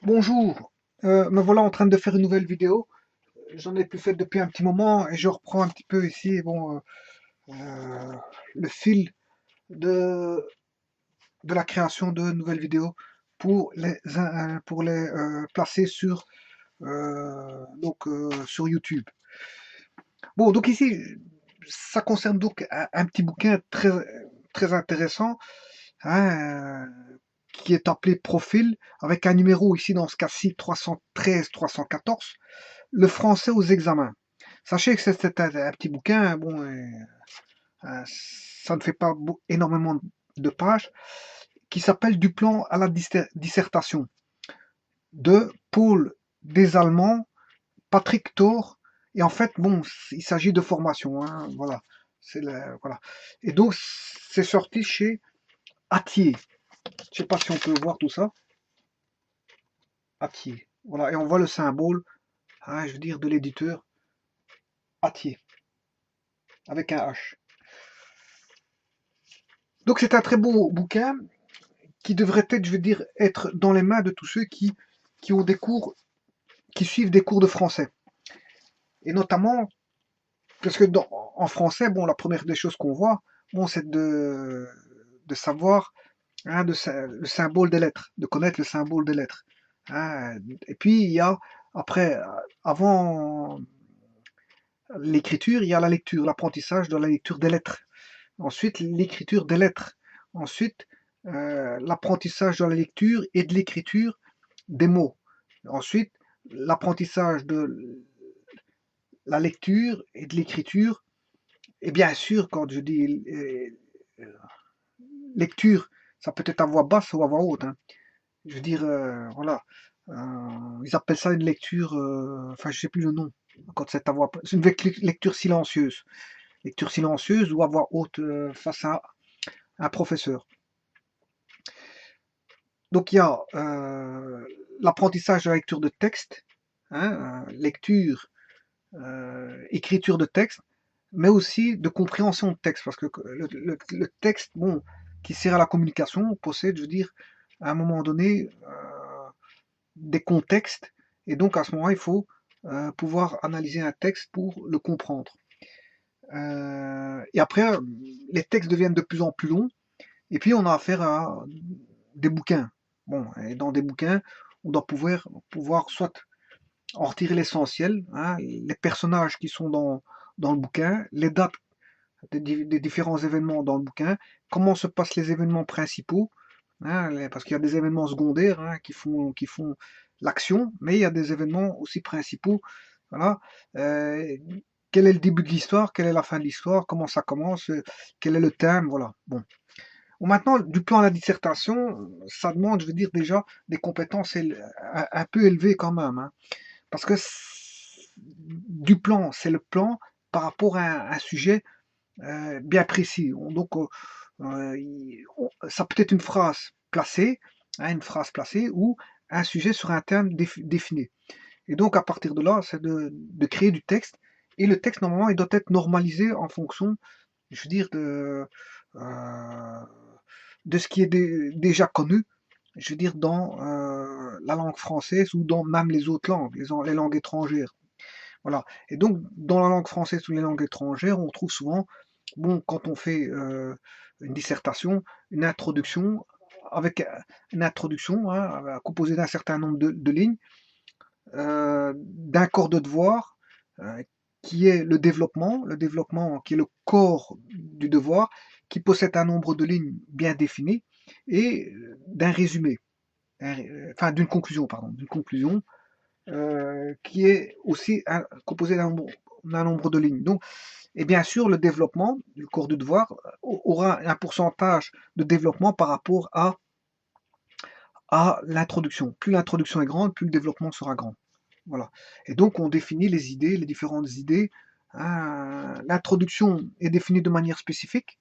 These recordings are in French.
Bonjour, me voilà en train de faire une nouvelle vidéo. J'en ai plus fait depuis un petit moment et je reprends un petit peu ici euh, le fil de, de la création de nouvelles vidéos pour les placer sur YouTube. Bon, donc ici, ça concerne donc un petit bouquin très intéressant, hein, qui est appelé Profil, avec un numéro ici dans ce cas-ci 313-314. Le français aux examens. Sachez que c'est un petit bouquin, bon, ça ne fait pas énormément de pages, qui s'appelle Du plan à la dissertation de Paul Desallemands, Patrick Thor, et en fait, bon, il s'agit de formation, hein, voilà. Voilà. Et donc, c'est sorti chez Atier. Je sais pas si on peut voir tout ça. Atier. Voilà, et on voit le symbole, hein, je veux dire, de l'éditeur Atier, avec un H. Donc c'est un très beau bouquin qui devrait être, je veux dire, être dans les mains de tous ceux qui ont des cours, qui suivent des cours de français. Et notamment, parce que en français, bon, la première des choses qu'on voit, bon, c'est de savoir, hein, le symbole des lettres, de connaître le symbole des lettres, hein. Et puis, il y a, après, avant l'écriture, il y a la lecture, l'apprentissage de la lecture des lettres. Ensuite, l'écriture des lettres. Ensuite, l'apprentissage de la lecture et de l'écriture des mots. Ensuite, l'apprentissage de la lecture et de l'écriture. Et bien sûr, quand je dis lecture, ça peut être à voix basse ou à voix haute, hein. Je veux dire, voilà. Ils appellent ça une lecture, enfin, je sais plus le nom. Quand c'est à voix, c'est une lecture silencieuse. Lecture silencieuse ou à voix haute face à un professeur. Donc il y a l'apprentissage de la lecture de texte, hein, lecture, écriture de texte, mais aussi de compréhension de texte, parce que le texte, bon, qui sert à la communication, possède, je veux dire, à un moment donné, des contextes, et donc à ce moment-là, il faut pouvoir analyser un texte pour le comprendre. Et après, les textes deviennent de plus en plus longs, et puis on a affaire à des bouquins. Bon, et dans des bouquins, on doit pouvoir soit en retirer l'essentiel, hein, les personnages qui sont dans le bouquin, les dates des différents événements dans le bouquin, comment se passent les événements principaux, hein, parce qu'il y a des événements secondaires, hein, qui font l'action, mais il y a des événements aussi principaux. Voilà. Euh, Quel est le début de l'histoire, quelle est la fin de l'histoire, comment ça commence, quel est le thème, voilà. Bon. Bon, maintenant, du plan à la dissertation, ça demande, je veux dire, déjà des compétences un peu élevées quand même, hein. Parce que du plan, c'est le plan par rapport à un sujet bien précis. Donc, ça peut être une phrase placée, hein, une phrase placée, ou un sujet sur un thème défini. Et donc, à partir de là, c'est de créer du texte. Et le texte, normalement, il doit être normalisé en fonction, je veux dire, euh, de ce qui est déjà connu, je veux dire, dans la langue française ou dans même les autres langues, les langues étrangères. Voilà. Et donc, dans la langue française ou les langues étrangères, on trouve souvent, bon, quand on fait une dissertation, une introduction, avec une introduction, hein, composée d'un certain nombre de lignes, d'un corps de devoir, euh, qui est le développement qui est le corps du devoir, qui possède un nombre de lignes bien définies, et d'un résumé, enfin d'une conclusion, pardon, d'une conclusion qui est aussi composé d'un nombre de lignes. Donc, et bien sûr, le développement du corps du devoir aura un pourcentage de développement par rapport à l'introduction. Plus l'introduction est grande, plus le développement sera grand. Voilà. Et donc, on définit les idées, les différentes idées, hein. L'introduction est définie de manière spécifique,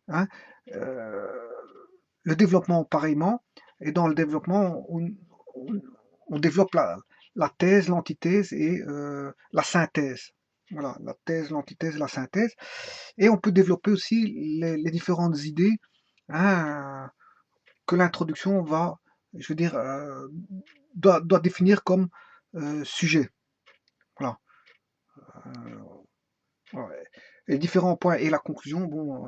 hein. Euh, le développement, pareillement. Et dans le développement, on- on développe la thèse, l'antithèse et la synthèse. Voilà, la thèse, l'antithèse, la synthèse. Et on peut développer aussi les différentes idées, hein, que l'introduction va, je veux dire, doit définir comme sujet. Voilà. Ouais. Les différents points et la conclusion, bon,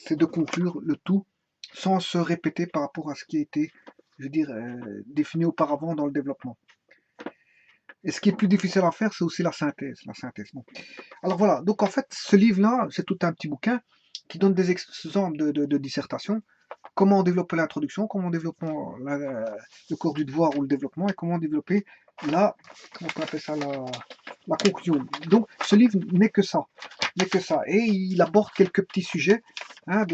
c'est de conclure le tout sans se répéter par rapport à ce qui a été, je veux dire, défini auparavant dans le développement. Et ce qui est plus difficile à faire, c'est aussi la synthèse. Bon. Alors voilà, donc en fait, ce livre-là, c'est tout un petit bouquin qui donne des exemples de dissertation. Comment développer l'introduction, comment développer le corps du devoir ou le développement, et comment développer comment on appelle ça, la conclusion. Donc, ce livre n'est que ça, et il aborde quelques petits sujets, hein,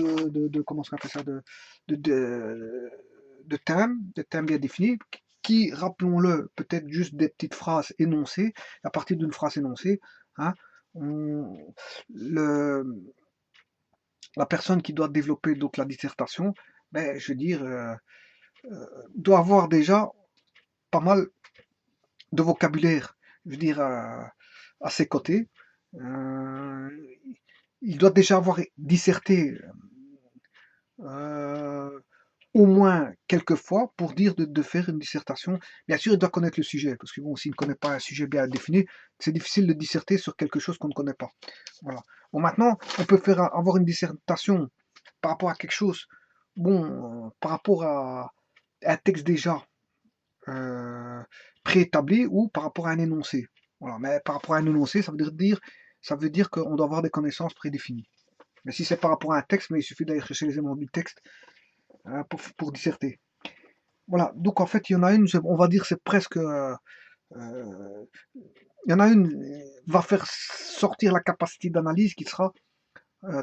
comment on appelle ça, de thèmes bien définis, qui, rappelons-le, peut-être juste des petites phrases énoncées. À partir d'une phrase énoncée, hein, la personne qui doit développer donc la dissertation, ben, je veux dire, doit avoir déjà pas mal de vocabulaire, je veux dire, à ses côtés. Il doit déjà avoir disserté au moins quelques fois pour dire de faire une dissertation. Bien sûr, il doit connaître le sujet, parce que bon, s'il ne connaît pas un sujet bien défini, c'est difficile de disserter sur quelque chose qu'on ne connaît pas. Voilà. Bon, maintenant, on peut avoir une dissertation par rapport à quelque chose, bon, par rapport à un texte déjà préétabli ou par rapport à un énoncé. Voilà. Mais par rapport à un énoncé, ça veut dire qu'on doit avoir des connaissances prédéfinies. Mais si c'est par rapport à un texte, mais il suffit d'aller chercher les éléments du texte, hein, pour disserter. Voilà, donc en fait, il y en a une, on va dire, c'est presque. Il y en a une, va faire sortir la capacité d'analyse qui sera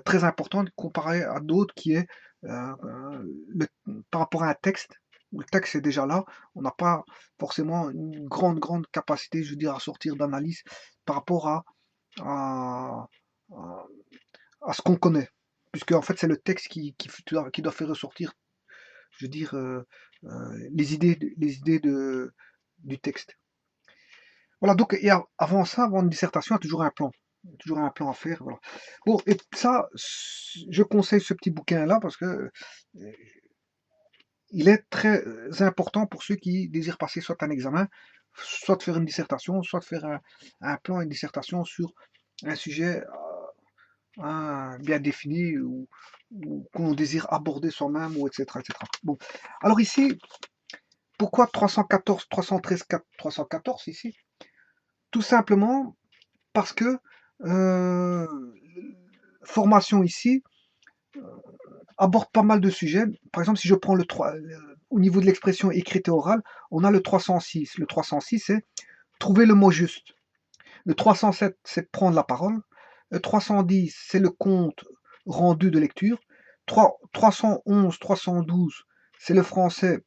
très importante comparée à d'autres qui est par rapport à un texte, où le texte est déjà là, on n'a pas forcément une grande capacité, je veux dire, à sortir d'analyse par rapport à, à, à ce qu'on connaît. Puisque en fait, c'est le texte qui doit faire ressortir, je veux dire, les idées du texte. Voilà, donc et avant ça, avant une dissertation, il y a toujours un plan. Il y a toujours un plan à faire. Voilà. Bon, et ça, je conseille ce petit bouquin-là parce que il est très important pour ceux qui désirent passer soit un examen, soit de faire une dissertation, soit de faire un plan, une dissertation sur un sujet bien défini ou qu'on désire aborder soi-même, ou etc., etc. Bon, alors ici, pourquoi 314, 313, 314 ici? Tout simplement parce que formation ici aborde pas mal de sujets. Par exemple, si je prends au niveau de l'expression écrite et orale, on a le 306. Le 306, c'est trouver le mot juste. Le 307, c'est prendre la parole. Le 310, c'est le compte rendu de lecture. 311, 312, c'est le français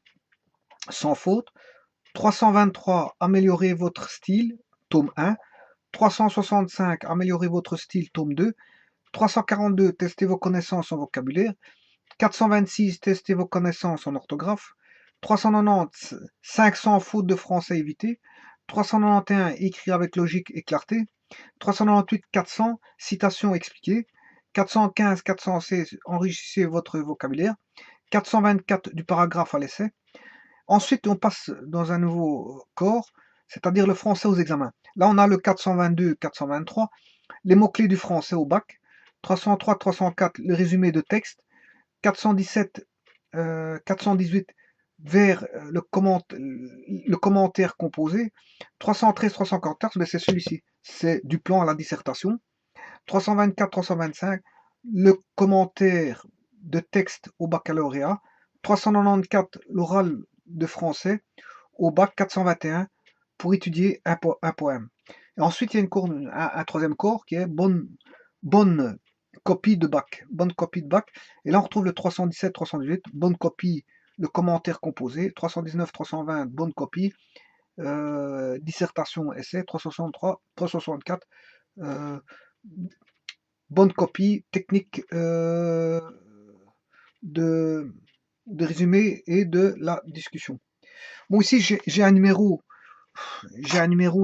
sans faute. 323, améliorer votre style, tome 1. 365, améliorer votre style, tome 2. 342, tester vos connaissances en vocabulaire. 426, tester vos connaissances en orthographe. 390, 500 fautes de français évitées. 391, écrire avec logique et clarté. 398, 400, citations expliquées. 415, 416, enrichissez votre vocabulaire. 424, du paragraphe à l'essai. Ensuite, on passe dans un nouveau corps, c'est-à-dire le français aux examens. Là, on a le 422, 423, les mots-clés du français au bac. 303, 304, le résumé de texte. 417, 418, vers le commentaire composé. 313, 314, ben c'est celui-ci, c'est du plan à la dissertation. 324, 325, le commentaire de texte au baccalauréat. 394, l'oral de français au bac. 421, pour étudier un poème. Et ensuite, il y a un troisième corps qui est bonne copie de bac. Bonne copie de bac. Et là, on retrouve le 317, 318, bonne copie, le commentaire composé. 319, 320, bonne copie. Dissertation, essai. 363, 364, bonne copie, technique de résumé et de la discussion. Bon, ici, j'ai un numéro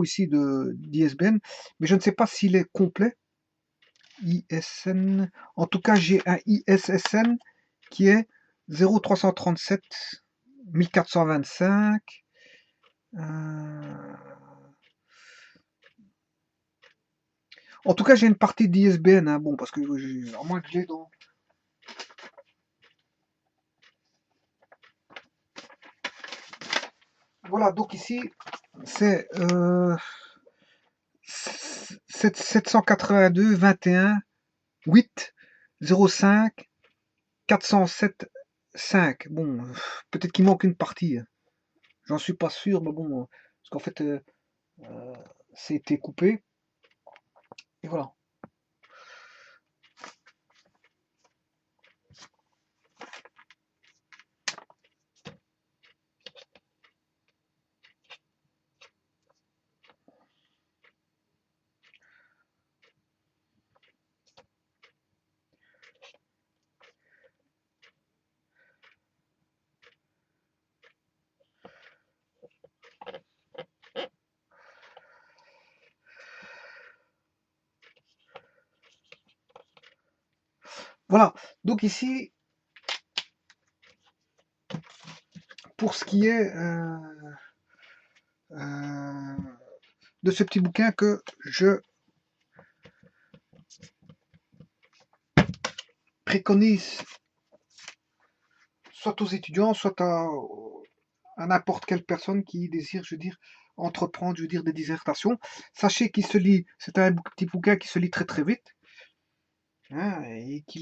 ici d'ISBN, mais je ne sais pas s'il est complet. ISN. En tout cas, j'ai un ISSN qui est 0337 1425. euh, En tout cas, j'ai une partie d'ISBN, hein, bon, parce que à moins que je l'ai dans. Voilà, donc ici, c'est 782 21 8 05 407 5. Bon, peut-être qu'il manque une partie, hein. J'en suis pas sûr, mais bon, parce qu'en fait, euh, c'est été coupé. Et voilà. Voilà. Donc ici, pour ce qui est euh, de ce petit bouquin que je préconise soit aux étudiants, soit à n'importe quelle personne qui désire, je veux dire, entreprendre, je veux dire, des dissertations. Sachez qu'il se lit, c'est un petit bouquin qui se lit très très vite, hein, et qui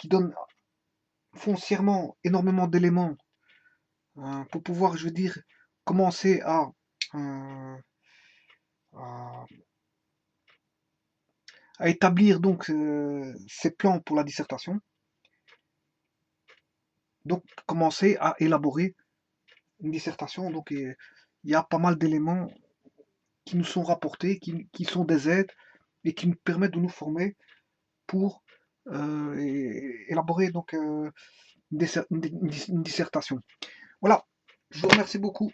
donne foncièrement énormément d'éléments, pour pouvoir, je veux dire, commencer euh, à, à établir donc ses plans pour la dissertation. Donc commencer à élaborer une dissertation. Donc il y a pas mal d'éléments qui nous sont rapportés, qui sont des aides et qui nous permettent de nous former pour élaborer donc une dissertation. Voilà, je vous remercie beaucoup.